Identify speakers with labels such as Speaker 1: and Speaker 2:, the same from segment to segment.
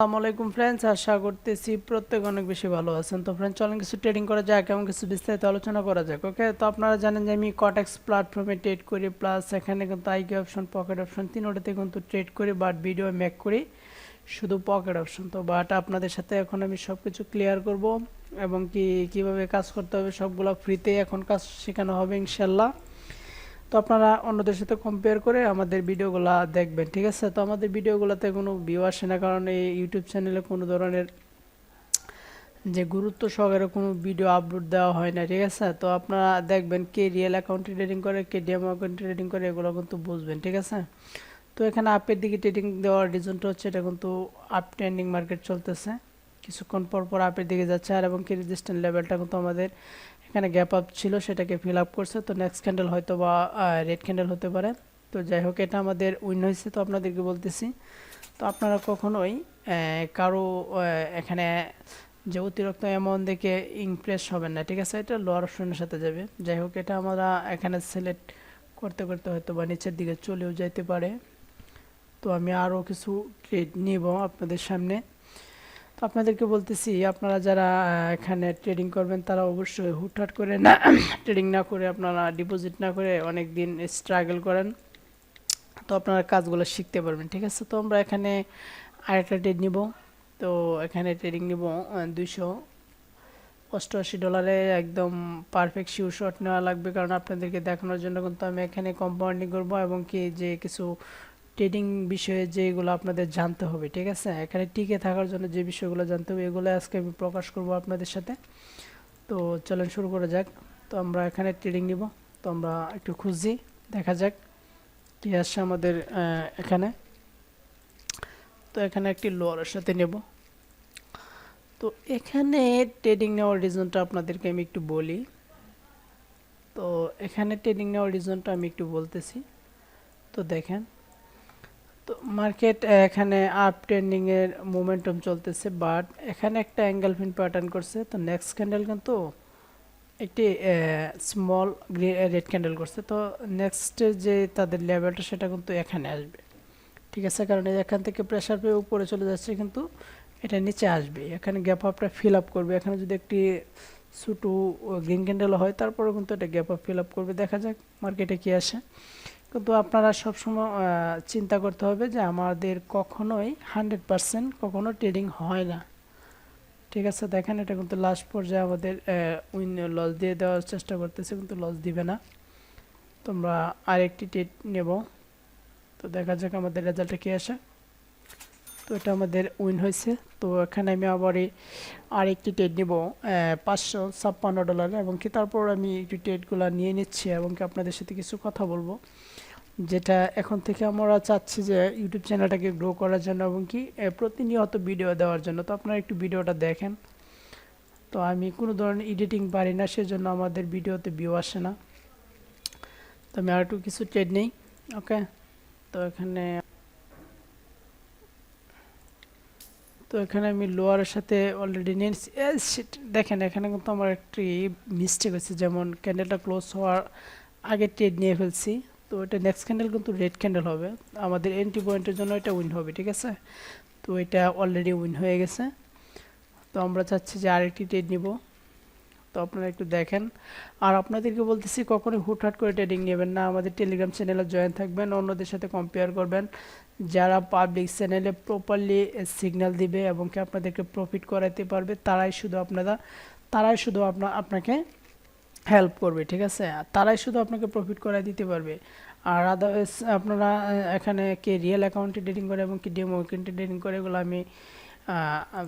Speaker 1: আসসালামু আলাইকুম ফ্রেন্ডস, আশা করতেছি প্রত্যেক অনেক বেশি ভালো আছেন। তো ফ্রেন্ডস, চলেন কিছু ট্রেডিং করা যাক এবং কিছু বিস্তারিত আলোচনা করা যাক। ওকে, তো আপনারা জানেন যে আমি কটেক্স প্ল্যাটফর্মে ট্রেড করি, প্লাস এখানে কিন্তু আইকি অপশন, পকেট অপশন তিনোটাতে কিন্তু ট্রেড করি, বাট ভিডিও মেক করি শুধু পকেট অপশন। তো বাট আপনাদের সাথে এখন আমি সব কিছু ক্লিয়ার করব এবং কিভাবে কাজ করতে হবে সবগুলো ফ্রিতে এখন কাজ শেখানো হবে ইনশাল্লাহ। তো আপনারা অন্যদের সাথে কম্পেয়ার করে আমাদের ভিডিওগুলো দেখবেন, ঠিক আছে? তো আমাদের ভিডিওগুলোতে কোনো ভিউ আসে না, কারণ এই ইউটিউব চ্যানেলে কোনো ধরনের যে গুরুত্ব সহকারে কোনো ভিডিও আপলোড দেওয়া হয় না, ঠিক আছে? তো আপনারা দেখবেন কে রিয়েল অ্যাকাউন্টে ট্রেডিং করে, কে ডিএম অ্যাকাউন্টে ট্রেডিং করে, এগুলো কিন্তু বুঝবেন, ঠিক আছে? তো এখানে আপের দিকে ট্রেডিং দেওয়ার রিজনটা হচ্ছে এটা কিন্তু আপ ট্রেন্ডিং মার্কেট চলতেছে, কিছুক্ষণ পর পর আপের দিকে যাচ্ছে, আর এবং কি রেজিস্ট্যান্ট লেভেলটা কিন্তু আমাদের এখানে গ্যাপ আপ ছিল, সেটাকে ফিল আপ করছে। তো নেক্সট ক্যান্ডেল হয়তো বা রেড ক্যান্ডেল হতে পারে। তো যাই হোক, এটা আমাদের উইন হয়েছে, তো আপনাদেরকে বলতেছি। তো আপনারা কখনোই কারো এখানে যে অতিরিক্ত অ্যামাউন্ট দেখে ইমপ্রেস হবেন না, ঠিক আছে? এটা লোয়ার অপশনের সাথে যাবে। যাই হোক, এটা আমরা এখানে সিলেক্ট করতে করতে হয়তো বা নিচের দিকে চলেও যেতে পারে। তো আমি আরও কিছু ট্রেড নিব আপনাদের সামনে। তো আপনাদেরকে বলতেছি, আপনারা যারা এখানে ট্রেডিং করবেন তারা অবশ্যই হুটহাট করে না ট্রেডিং না করে, আপনারা ডিপোজিট না করে অনেক দিন স্ট্রাগল করেন, তো আপনারা কাজগুলো শিখতে পারবেন, ঠিক আছে? তো আমরা এখানে আরেকটা ট্রেড নিব। তো এখানে ট্রেডিং নিব $288, একদম পারফেক্ট শিওর শট নেওয়া লাগবে, কারণ আপনাদেরকে দেখানোর জন্য কিন্তু আমি এখানে কম্পাউন্ডিং করব এবং কি যে কিছু ট্রেডিং বিষয়ে যেগুলো আপনাদের জানতে হবে, ঠিক আছে? এখানে টিকে থাকার জন্য যে বিষয়গুলো জানতে হবে এগুলো আজকে আমি প্রকাশ করব আপনাদের সাথে। তো চলেন শুরু করা যাক। তো আমরা এখানে ট্রেডিং নিব। তো আমরা একটু খুঁজি, দেখা যাক কি আসছে আমাদের এখানে। তো এখানে একটি লোয়ারের সাথে নেব। তো এখানে ট্রেডিং নেওয়ার রিজনটা আপনাদেরকে আমি একটু বলি। তো এখানে ট্রেডিং নেওয়ার রিজনটা আমি একটু বলতেছি। তো দেখেন, তো মার্কেট এখানে আপ ট্রেন্ডিং এর মোমেন্টাম চলতেছে, বাট এখানে একটা অ্যাঙ্গেল ফিন প্যাটার্ন করছে। তো নেক্সট ক্যান্ডেল কিন্তু একটি স্মল রেড ক্যান্ডেল করছে। তো নেক্সটের যে তাদের লেভেলটা সেটা কিন্তু এখানে আসবে, ঠিক আছে? কারণ এখান থেকে প্রেসার পেয়ে উপরে চলে যাচ্ছে, কিন্তু এটা নিচে আসবে, এখানে গ্যাপ আপটা ফিল আপ করবে। এখানে যদি একটি ছোটো গ্রিন ক্যান্ডেল হয়, তারপরে কিন্তু এটা গ্যাপ আপ ফিল আপ করবে। দেখা যাক মার্কেটে কি আসে। কিন্তু আপনারা সবসময় চিন্তা করতে হবে যে আমাদের কখনোই 100% কখনো ট্রেডিং হয় না, ঠিক আছে? দেখেন, এটা কিন্তু লাস্ট পর্যায়ে আমাদের উইন লস দিয়ে দেওয়ার চেষ্টা করতেছে, কিন্তু লস দিবে না। তোমরা আরেকটি ট্রেড নেব। তো দেখা যাক আমাদের রেজাল্টে কী আসে। তো এটা আমাদের উইন হয়েছে। তো এখানে আমি আবারই আরেকটি ট্রেড নিব $556 এবং কি তারপর আমি একটু ট্রেডগুলো নিয়ে নিচ্ছি এবং কি আপনাদের সাথে কিছু কথা বলবো, যেটা এখন থেকে আমরা চাচ্ছি যে ইউটিউব চ্যানেলটাকে গ্রো করার জন্য এবং কি প্রতিনিয়ত ভিডিও দেওয়ার জন্য। তো আপনারা একটু ভিডিওটা দেখেন। তো আমি কোনো ধরনের এডিটিং পারি না, সেজন্য আমাদের ভিডিওতে ভিউ আসে না। তো আমি আর একটু কিছু ট্রেড নেই। ওকে, তো এখানে আমি লোয়ারের সাথে অলরেডি নিয়েছি। দেখেন, এখানে কিন্তু আমার একটি মিস্টেক হয়েছে, যেমন ক্যান্ডেলটা ক্লোজ হওয়ার আগে ট্রেড নিয়ে ফেলছি। তো এটা নেক্সট ক্যান্ডেল কিন্তু রেড ক্যান্ডেল হবে, আমাদের এন্ট্রি পয়েন্টের জন্য এটা উইন হবে, ঠিক আছে? তো এটা অলরেডি উইন হয়ে গেছে। তো আমরা চাচ্ছি যে আরেকটি ট্রেড নিব। তো আপনারা একটু দেখেন, আর আপনাদেরকে বলতেছি কখনোই হুটহাট করে ট্রেডিং নেবেন না। আমাদের টেলিগ্রাম চ্যানেলে জয়েন থাকবেন, অন্যদের সাথে কম্পেয়ার করবেন, যারা পাবলিক চ্যানেলে প্রপারলি সিগন্যাল দিবে এবং কি আপনাদেরকে প্রফিট করাতে পারবে, তারাই শুধু আপনাকে হেল্প করবে, ঠিক আছে? আর তারাই শুধু আপনাকে প্রফিট করায় দিতে পারবে। আর আদারওয়াইজ আপনারা এখানে কে রিয়েল অ্যাকাউন্টে ট্রেডিং করে এবং কি ডেমো অ্যাকাউন্টে ট্রেডিং করে, এগুলো আমি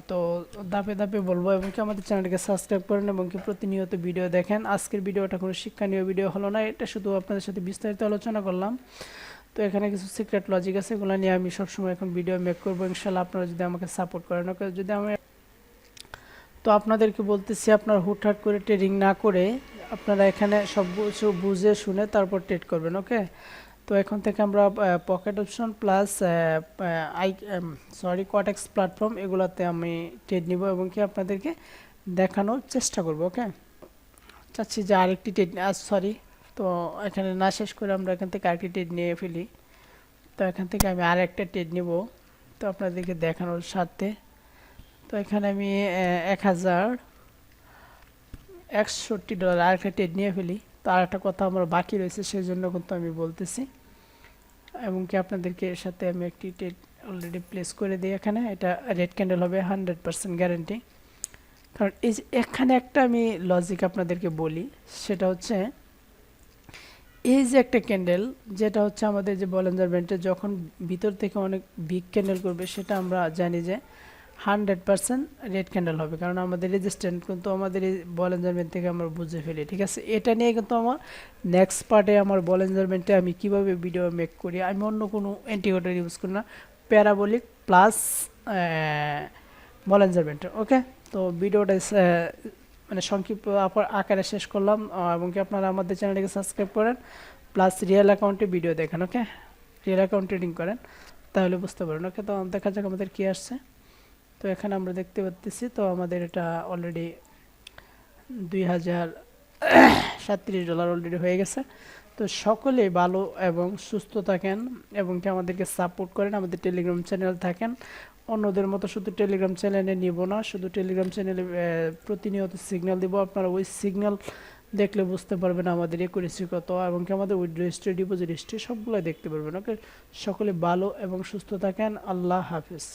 Speaker 1: তো ধাপে ধাপে বলবো। এবং কি আমাদের চ্যানেলকে সাবস্ক্রাইব করেন এবং কি প্রতিনিয়ত ভিডিও দেখেন। আজকের ভিডিওটা কোনো শিক্ষণীয় ভিডিও হলো না, এটা শুধু আপনাদের সাথে বিস্তারিত আলোচনা করলাম। তো এখানে কিছু সিক্রেট লজিক আছে, এগুলো নিয়ে আমি সবসময় এখন ভিডিও মেক করবো ইনশাল্লাহ, আপনারা যদি আমাকে সাপোর্ট করেন। ওকে, যদি আমি তো আপনাদেরকে বলতেছি, আপনারা হুটহাট করে ট্রেডিং না করে আপনারা এখানে সব কিছু বুঝে শুনে তারপর ট্রেড করবেন। ওকে, তো এখন থেকে আমরা পকেট অপশন প্লাস কটেক্স প্ল্যাটফর্ম এগুলাতে আমি ট্রেড নিব এবং কি আপনাদেরকে দেখানোর চেষ্টা করব। ওকে, চাচ্ছি যে আরেকটি ট্রেড, তো এখানে শেষ করে আমরা এখান থেকে আরেকটি ট্রেড নিয়ে ফেলি। তো এখান থেকে আমি আরেকটা ট্রেড নিব। তো আপনাদেরকে দেখানোর স্বার্থে তো এখানে আমি $1061 আর একটা ট্রেড নিয়ে ফেলি। তো আর একটা কথা আমার বাকি রয়েছে, সেই জন্য কিন্তু আমি বলতেছি, এবং কি আপনাদেরকে এর সাথে আমি একটি ট্রেড অলরেডি প্লেস করে দিই। এখানে এটা রেড ক্যান্ডেল হবে 100% গ্যারান্টি। কারণ এই যে এখানে একটা আমি লজিক আপনাদেরকে বলি, সেটা হচ্ছে এই যে একটা ক্যান্ডেল, যেটা হচ্ছে আমাদের যে বলেঞ্জার ব্যান্ডে যখন ভিতর থেকে অনেক বিগ ক্যান্ডেল করবে, সেটা আমরা জানি যে 100% রেড ক্যান্ডেল হবে, কারণ আমাদের রেজিস্ট্যান্ট কিন্তু আমাদের এই বলেঞ্জার ব্যান্ড থেকে আমরা বুঝে ফেলি। ঠিক আছে, এটা নিয়ে কিন্তু আমার নেক্সট পার্টে আমার বলেঞ্জার ব্যান্ডে আমি কিভাবে ভিডিও মেক করি, আমি অন্য কোনো ইন্ডিকেটর ইউজ করি না, প্যারাবোলিক প্লাস বলেঞ্জার ব্যান্ড। ওকে, তো ভিডিওটা মানে সংক্ষিপ্ত আকারে শেষ করলাম, এবং কি আপনারা আমাদের চ্যানেলটিকে সাবস্ক্রাইব করেন, প্লাস রিয়েল অ্যাকাউন্টে ভিডিও দেখেন। ওকে, রিয়েল অ্যাকাউন্ট ট্রেডিং করেন, তাহলে বুঝতে পারেন। ওকে, তো দেখা যাক আমাদের কি আসছে। তো এখানে আমরা দেখতে পাচ্ছি, তো আমাদের এটা অলরেডি $2037 অলরেডি হয়ে গেছে। তো সকলেই ভালো এবং সুস্থ থাকেন, এবং কি আমাদেরকে সাপোর্ট করেন, আমাদের টেলিগ্রাম চ্যানেল থাকেন। অন্যদের মতো শুধু টেলিগ্রাম চ্যানেলে নিব না, শুধু টেলিগ্রাম চ্যানেলে প্রতিনিয়ত সিগন্যাল দিব, আপনারা ওই সিগন্যাল দেখলে বুঝতে পারবেন আমাদের একুরেসি কত, এবং কি আমাদের উইথড্র হিস্ট্রি, ডিপোজিট হিস্ট্রি সবগুলো দেখতে পারবেন। ওকে, সকলে ভালো এবং সুস্থ থাকেন। আল্লাহ হাফিজ।